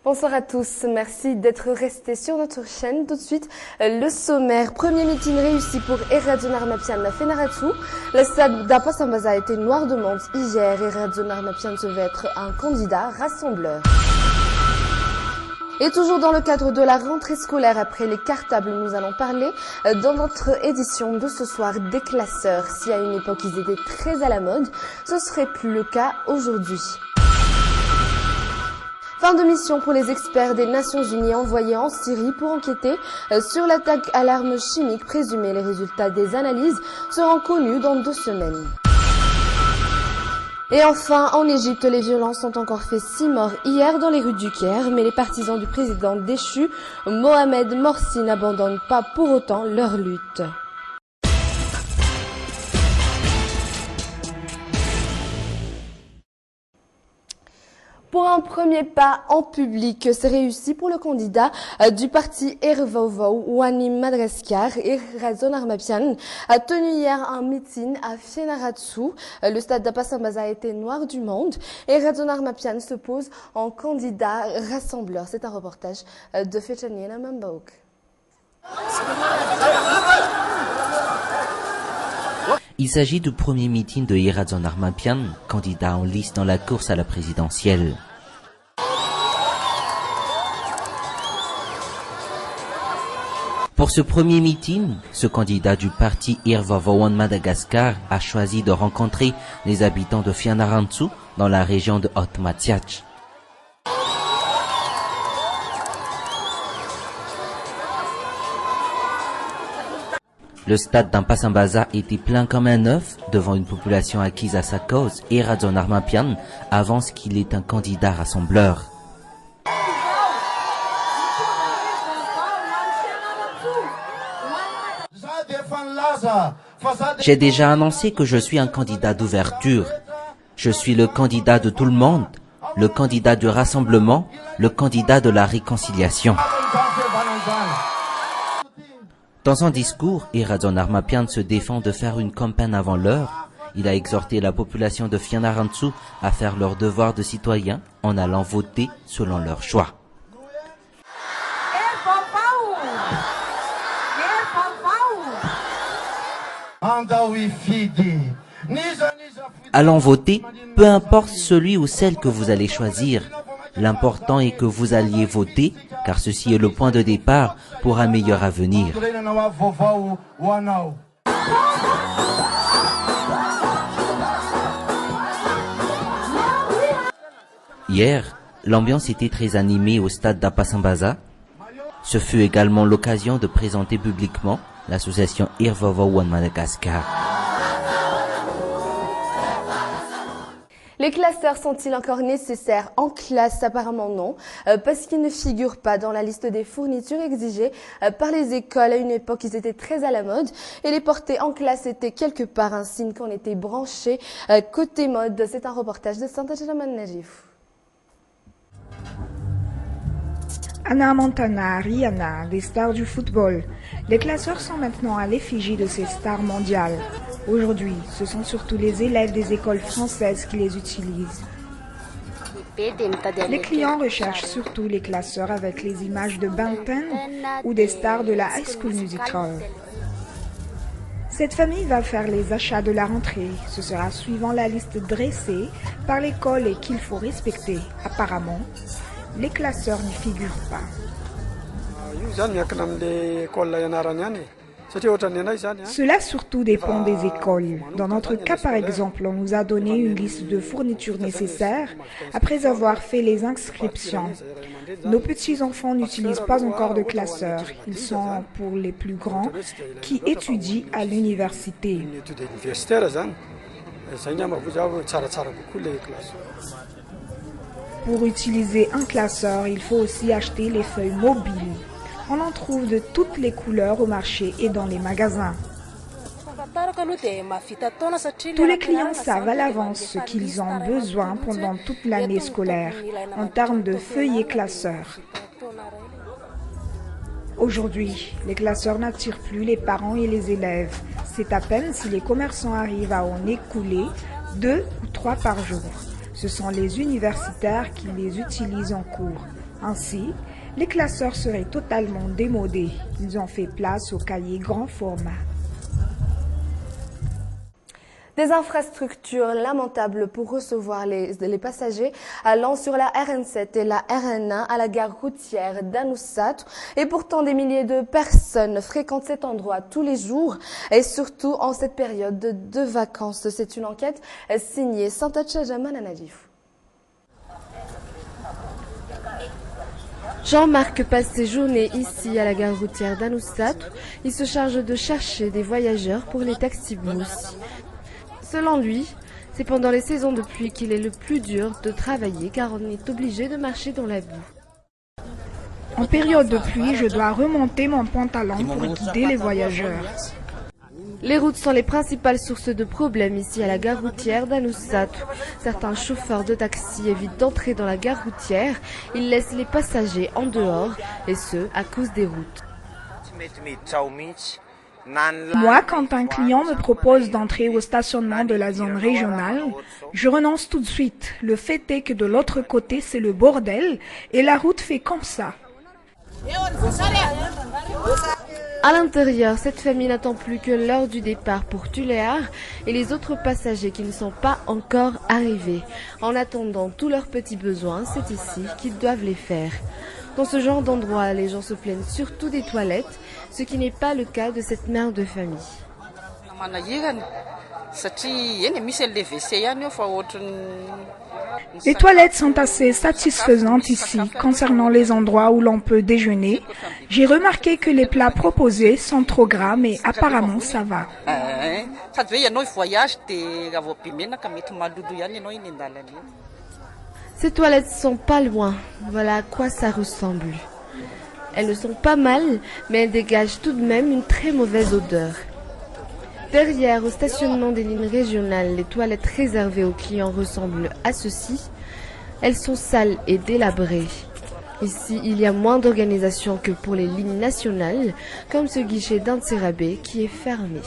Bonsoir à tous, merci d'être restés sur notre chaîne. Tout de suite, le sommaire. Premier meeting réussi pour Erajon Armapian à Fenaratsu. Le stade d'Apasambaza a été noir de monde hier. Erajon Armapian devait être un candidat rassembleur. Et toujours dans le cadre de la rentrée scolaire après les cartables, nous allons parler dans notre édition de ce soir des classeurs. Si à une époque ils étaient très à la mode, ce serait plus le cas aujourd'hui. Fin de mission pour les experts des Nations Unies envoyés en Syrie pour enquêter sur l'attaque à l'arme chimique présumée. Les résultats des analyses seront connus dans 2 semaines. Et enfin, en Égypte, les violences ont encore fait 6 morts hier dans les rues du Caire, mais les partisans du président déchu, Mohamed Morsi, n'abandonnent pas pour autant leur lutte. Pour un premier pas en public, c'est réussi pour le candidat du parti Ervovou, Wani Madagaskar. Erajon Armapian a tenu hier un meeting à Fenaratsu. Le stade d'Apasambaza a été noir du monde. Erajon Armapian se pose en candidat rassembleur. C'est un reportage de Fechaniena Mambaouk. Il s'agit du premier meeting de Erajon Armapian, candidat en lice dans la course à la présidentielle. Pour ce premier meeting, ce candidat du parti Ervovou Madagascar a choisi de rencontrer les habitants de Fenaratsu dans la région de Haute-Matziach. Le stade d'Apasambaza était plein comme un œuf devant une population acquise à sa cause. Erajon Armapian avance qu'il est un candidat rassembleur. J'ai déjà annoncé que je suis un candidat d'ouverture. Je suis le candidat de tout le monde, le candidat du rassemblement, le candidat de la réconciliation. Dans son discours, Erajon Armapian se défend de faire une campagne avant l'heure. Il a exhorté la population de Fenaratsu à faire leur devoir de citoyen en allant voter selon leur choix. Allons voter, peu importe celui ou celle que vous allez choisir. L'important est que vous alliez voter, car ceci est le point de départ pour un meilleur avenir. Hier, l'ambiance était très animée au stade d'Apasambaza. Ce fut également l'occasion de présenter publiquement l'association Ervovou Madagascar. Les classeurs sont-ils encore nécessaires en classe? Apparemment non, parce qu'ils ne figurent pas dans la liste des fournitures exigées par les écoles. À une époque, ils étaient très à la mode et les porter en classe était quelque part un signe qu'on était branché côté mode. C'est un reportage de Santa Jaman Najif. Anna Montana, Rihanna, des stars du football. Les classeurs sont maintenant à l'effigie de ces stars mondiales. Aujourd'hui, ce sont surtout les élèves des écoles françaises qui les utilisent. Les clients recherchent surtout les classeurs avec les images de Ben 10 ou des stars de la High School Musical. Cette famille va faire les achats de la rentrée. Ce sera suivant la liste dressée par l'école et qu'il faut respecter. Apparemment, les classeurs n'y figurent pas. Cela surtout dépend des écoles. Dans notre cas, par exemple, on nous a donné une liste de fournitures nécessaires après avoir fait les inscriptions. Nos petits-enfants n'utilisent pas encore de classeurs. Ils sont pour les plus grands qui étudient à l'université. Pour utiliser un classeur, il faut aussi acheter les feuilles mobiles. On en trouve de toutes les couleurs au marché et dans les magasins. Tous les clients savent à l'avance ce qu'ils ont besoin pendant toute l'année scolaire en termes de feuilles et classeurs. Aujourd'hui, les classeurs n'attirent plus les parents et les élèves. C'est à peine si les commerçants arrivent à en écouler 2 ou 3 par jour. Ce sont les universitaires qui les utilisent en cours. Ainsi, les classeurs seraient totalement démodés. Ils ont fait place aux cahiers grand format. Des infrastructures lamentables pour recevoir les passagers allant sur la RN7 et la RN1 à la gare routière d'Anoussat. Et pourtant, des milliers de personnes fréquentent cet endroit tous les jours et surtout en cette période de vacances. C'est une enquête signée Santacha Jamal Anadif. Jean-Marc passe ses journées ici à la gare routière d'Anoussat. Il se charge de chercher des voyageurs pour les taxibus. Selon lui, c'est pendant les saisons de pluie qu'il est le plus dur de travailler car on est obligé de marcher dans la boue. En période de pluie, je dois remonter mon pantalon pour guider les voyageurs. Les routes sont les principales sources de problèmes ici à la gare routière d'Anoussat. Certains chauffeurs de taxi évitent d'entrer dans la gare routière. Ils laissent les passagers en dehors, et ce, à cause des routes. Moi, quand un client me propose d'entrer au stationnement de la zone régionale, je renonce tout de suite. Le fait est que de l'autre côté, c'est le bordel et la route fait comme ça. À l'intérieur, cette famille n'attend plus que l'heure du départ pour Tuléar et les autres passagers qui ne sont pas encore arrivés. En attendant tous leurs petits besoins, c'est ici qu'ils doivent les faire. Dans ce genre d'endroit, les gens se plaignent surtout des toilettes, ce qui n'est pas le cas de cette mère de famille. Les toilettes sont assez satisfaisantes ici. Concernant les endroits où l'on peut déjeuner, j'ai remarqué que les plats proposés sont trop gras, mais apparemment ça va. Ces toilettes sont pas loin, voilà à quoi ça ressemble. Elles ne sont pas mal, mais elles dégagent tout de même une très mauvaise odeur. Derrière, au stationnement des lignes régionales, les toilettes réservées aux clients ressemblent à ceci. Elles sont sales et délabrées. Ici, il y a moins d'organisation que pour les lignes nationales, comme ce guichet d'Antsirabé qui est fermé.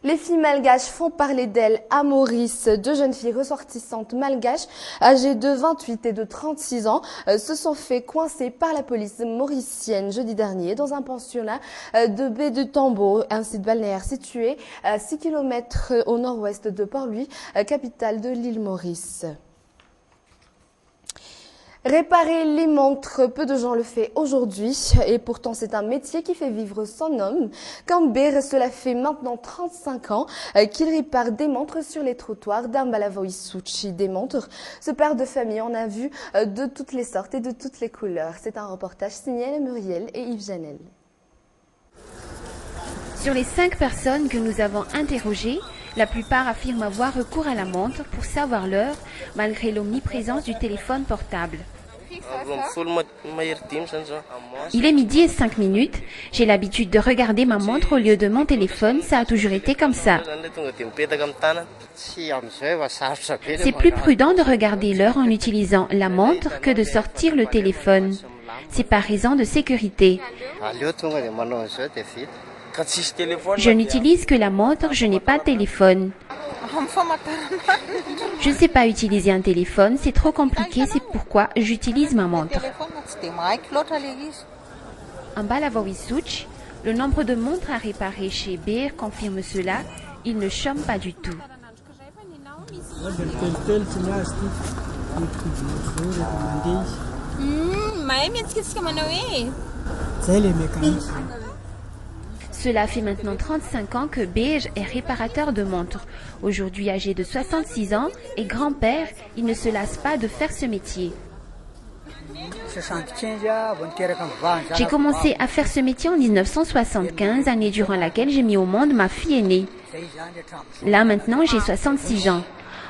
Les filles malgaches font parler d'elles à Maurice. Deux jeunes filles ressortissantes malgaches, âgées de 28 et de 36 ans, se sont fait coincer par la police mauricienne jeudi dernier dans un pensionnat de baie de Tambo, un site balnéaire situé à 6 km au nord-ouest de Port-Louis, capitale de l'île Maurice. Réparer les montres, peu de gens le font aujourd'hui et pourtant c'est un métier qui fait vivre son homme. Kambir, cela fait maintenant 35 ans qu'il répare des montres sur les trottoirs d'Ambalavoïsouchi. Des montres, ce père de famille en a vu de toutes les sortes et de toutes les couleurs. C'est un reportage signé Muriel et Yves Janel. Sur les 5 personnes que nous avons interrogées, la plupart affirment avoir recours à la montre pour savoir l'heure malgré l'omniprésence du téléphone portable. Il est midi et 5 minutes. J'ai l'habitude de regarder ma montre au lieu de mon téléphone. Ça a toujours été comme ça. C'est plus prudent de regarder l'heure en utilisant la montre que de sortir le téléphone. C'est par raison de sécurité. Je n'utilise que la montre, je n'ai pas de téléphone. Je ne sais pas utiliser un téléphone, c'est trop compliqué, c'est pourquoi j'utilise ma montre. En Balavoïsouch, le nombre de montres à réparer chez Beer confirme cela, il ne chôme pas du tout. Cela fait maintenant 35 ans que Beige est réparateur de montres. Aujourd'hui âgé de 66 ans et grand-père, il ne se lasse pas de faire ce métier. J'ai commencé à faire ce métier en 1975, année durant laquelle j'ai mis au monde ma fille aînée. Là maintenant j'ai 66 ans.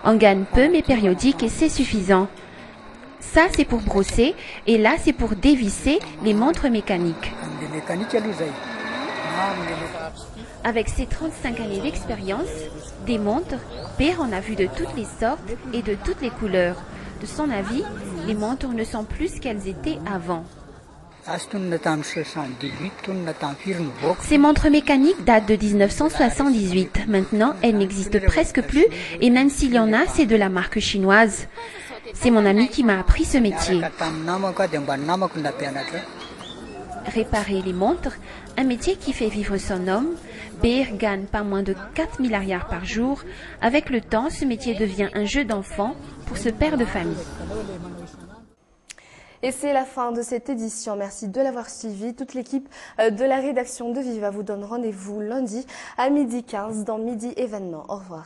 On gagne peu mais périodique et c'est suffisant. Ça c'est pour brosser et là c'est pour dévisser les montres mécaniques. Avec ses 35 années d'expérience, des montres, Père en a vu de toutes les sortes et de toutes les couleurs. De son avis, les montres ne sont plus ce qu'elles étaient avant. Ces montres mécaniques datent de 1978. Maintenant, elles n'existent presque plus et même s'il y en a, c'est de la marque chinoise. C'est mon ami qui m'a appris ce métier. Réparer les montres, un métier qui fait vivre son homme. Bir gagne pas moins de 4 milliards par jour. Avec le temps, ce métier devient un jeu d'enfant pour ce père de famille. Et c'est la fin de cette édition. Merci de l'avoir suivi. Toute l'équipe de la rédaction de Viva vous donne rendez-vous lundi à 12h15 dans Midi Événement. Au revoir.